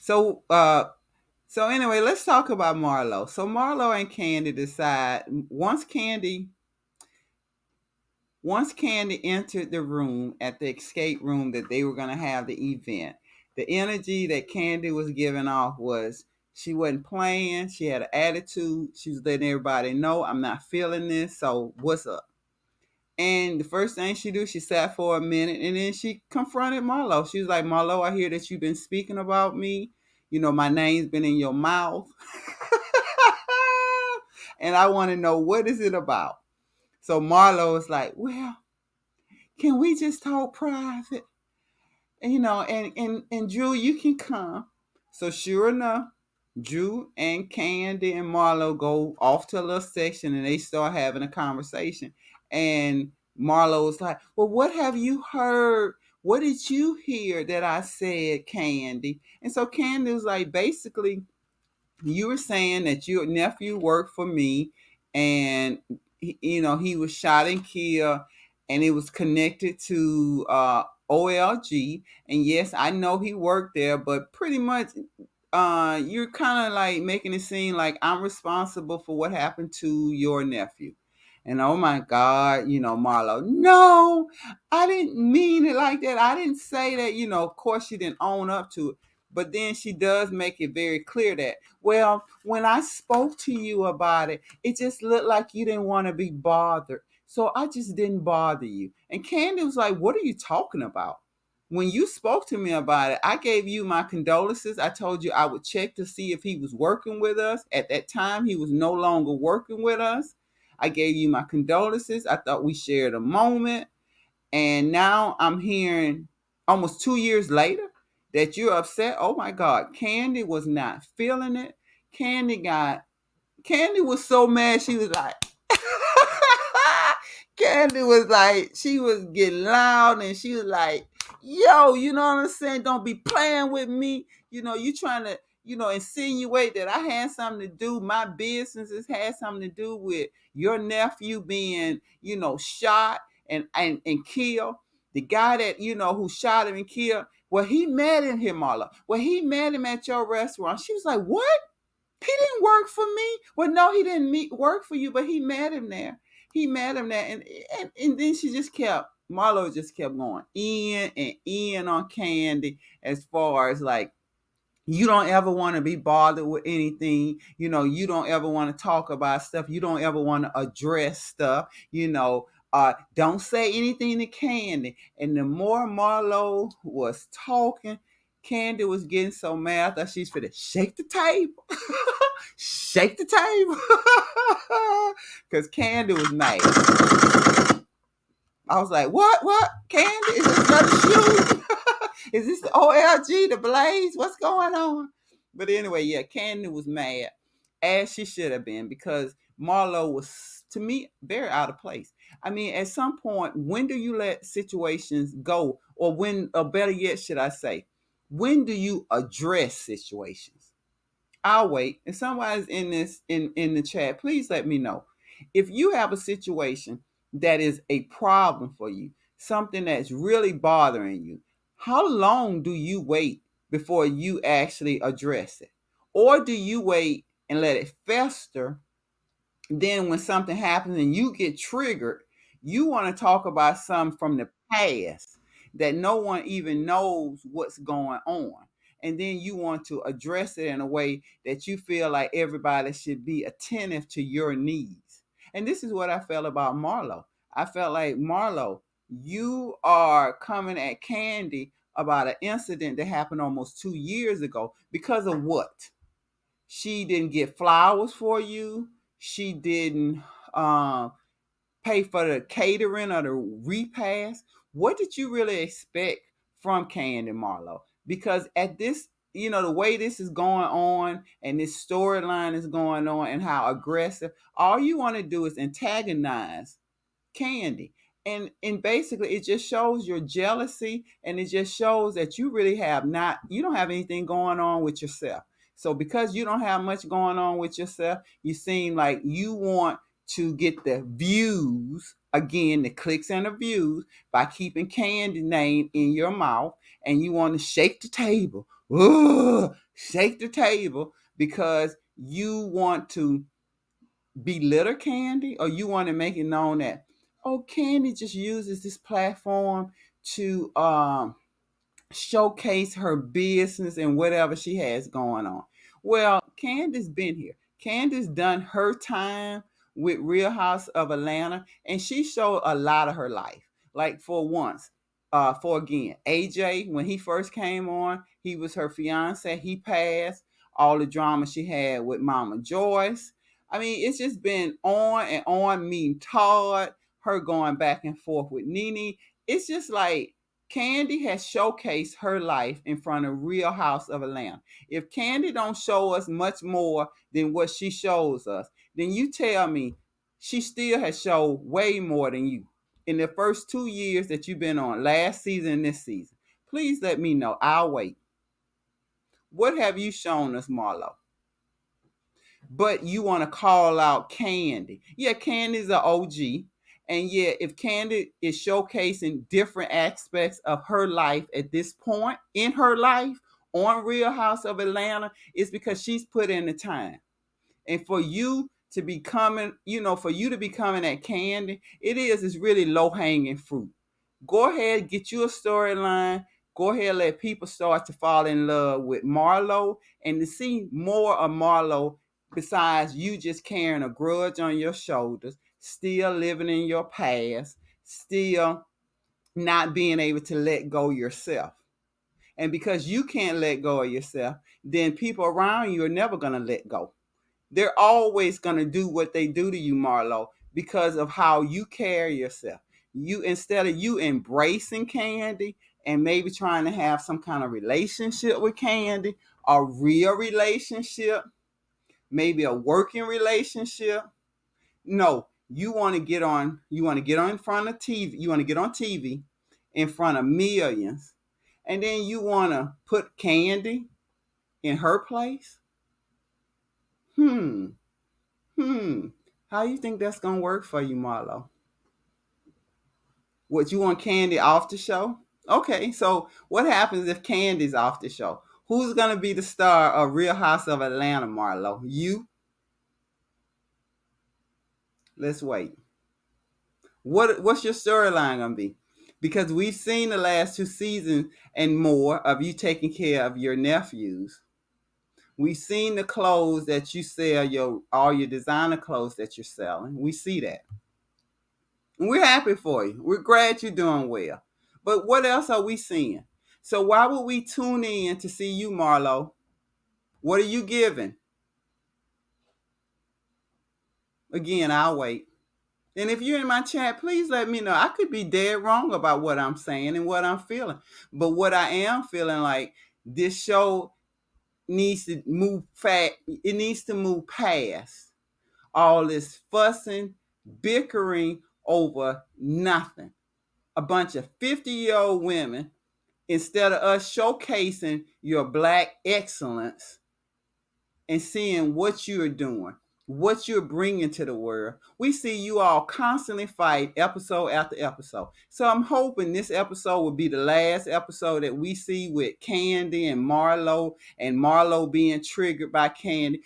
So uh so anyway, let's talk about Marlo. So Marlo and Kandi decide once Kandi entered the room at the escape room that they were going to have the event, the energy that Kandi was giving off was she wasn't playing. She had an attitude. She was letting everybody know, I'm not feeling this. So what's up? And the first thing she do, she sat for a minute and then she confronted Marlo. She was like, Marlo, I hear that you've been speaking about me. You know, my name's been in your mouth. And I want to know, what is it about? So Marlo was like, well, can we just talk private? And Drew, you can come. So sure enough, Drew and Candy and Marlo go off to a little section and they start having a conversation. And Marlo was like, well, what have you heard? What did you hear that I said, Candy? And so Candy was like, basically, you were saying that your nephew worked for me, and he was shot and killed, and it was connected to OLG. And yes, I know he worked there, but pretty much you're kind of like making it seem like I'm responsible for what happened to your nephew. And oh my God, Marlo, no, I didn't mean it like that. I didn't say that. Of course, she didn't own up to it. But then she does make it very clear that, well, when I spoke to you about it, it just looked like you didn't want to be bothered. So I just didn't bother you. And Candy was like, what are you talking about? When you spoke to me about it, I gave you my condolences. I told you I would check to see if he was working with us. At that time, he was no longer working with us. I gave you my condolences. I thought we shared a moment. And now I'm hearing almost 2 years later that you're upset. Oh my God. Candy was not feeling it. Candy was so mad. She was like, Candy was like, she was getting loud and she was like, yo, you know what I'm saying? Don't be playing with me. You trying to, insinuate that I had something to do. My businesses had something to do with your nephew being, shot and killed. The guy that, who shot him and killed, well, he met him here, Marla. Well, he met him at your restaurant. She was like, what? He didn't work for me. Well, no, he didn't work for you, but he met him there. He met him there, and then she just kept Marlo just kept going in and in on Candy as far as like, you don't ever want to be bothered with anything. You don't ever want to talk about stuff. You don't ever want to address stuff. Don't say anything to Candy. And the more Marlo was talking, Candy was getting so mad. I thought she's finna shake the table. Shake the table. Because Candy was mad. I was like, what? Candy? Is this another shoe? Is this the OLG, the Blaze? What's going on? But anyway, yeah, Candy was mad, as she should have been, because Marlo was, to me, very out of place. I mean, at some point, when do you let situations go? Or better yet, should I say, when do you address situations? I'll wait. If somebody's in the chat, please let me know. If you have a situation that is a problem for you, something that's really bothering you, how long do you wait before you actually address it? Or do you wait and let it fester? Then when something happens and you get triggered, you want to talk about something from the past that no one even knows what's going on. And then you want to address it in a way that you feel like everybody should be attentive to your needs. And this is what I felt about Marlo. I felt like, Marlo, you are coming at Candy about an incident that happened almost 2 years ago because of what? She didn't get flowers for you. She didn't um, pay for the catering or the repast. What did you really expect from Candy Marlo? Because at this, the way this is going on and this storyline is going on and how aggressive, all you want to do is antagonize Candy. And basically it just shows your jealousy, and it just shows that you don't have anything going on with yourself. So because you don't have much going on with yourself, you seem like you want to get the views again the clicks and the views by keeping Kandi name in your mouth, and you want to shake the table. Ugh, shake the table because you want to belittle Kandi, or you want to make it known that, oh, Kandi just uses this platform to showcase her business and whatever she has going on. Well, Candace been here. Candace done her time with Real House of Atlanta, and she showed a lot of her life. Like for once, for again, AJ, when he first came on, he was her fiance. He passed. All the drama she had with Mama Joyce. I mean, it's just been on and on. Meeting Todd, her going back and forth with Nene. It's just like Kandi has showcased her life in front of Real House of Atlanta. If Kandi don't show us much more than what she shows us, then you tell me she still has showed way more than you in the first 2 years that you've been on, last season and this season. Please let me know. I'll wait. What have you shown us, Marlo? But you want to call out Kandi. Yeah, Kandi's an OG. And yeah, if Kandi is showcasing different aspects of her life at this point in her life on Real House of Atlanta, it's because she's put in the time. And for you to be coming, for you to be coming at Kandi, it's really low hanging fruit. Go ahead, get you a storyline. Go ahead, let people start to fall in love with Marlo and to see more of Marlo besides you just carrying a grudge on your shoulders, still living in your past, still not being able to let go yourself. And because you can't let go of yourself, then people around you are never going to let go. They're always going to do what they do to you, Marlo, because of how you carry yourself. You, instead of you embracing Kandi and maybe trying to have some kind of relationship with Kandi, a real relationship, maybe a working relationship. No, you want to get on in front of TV, you want to get on TV in front of millions, and then you want to put Kandi in her place. Hmm. Hmm. How you think that's gonna work for you, Marlo? What, you want Kandi off the show? Okay, so what happens if Kandi's off the show? Who's gonna be the star of Real House of Atlanta, Marlo? You? Let's wait. What's your storyline gonna be? Because we've seen the last 2 seasons and more of you taking care of your nephews. We've seen the clothes that you sell, all your designer clothes that you're selling. We see that. And we're happy for you. We're glad you're doing well. But what else are we seeing? So why would we tune in to see you, Marlo? What are you giving? Again, I'll wait. And if you're in my chat, please let me know. I could be dead wrong about what I'm saying and what I'm feeling. But what I am feeling like, this show needs to move fast. It needs to move past all this fussing, bickering over nothing. A bunch of 50-year-old women, instead of us showcasing your black excellence and seeing what you're doing, what you're bringing to the world, we see you all constantly fight episode after episode. So I'm hoping this episode will be the last episode that we see with Kandi and Marlo being triggered by Kandi.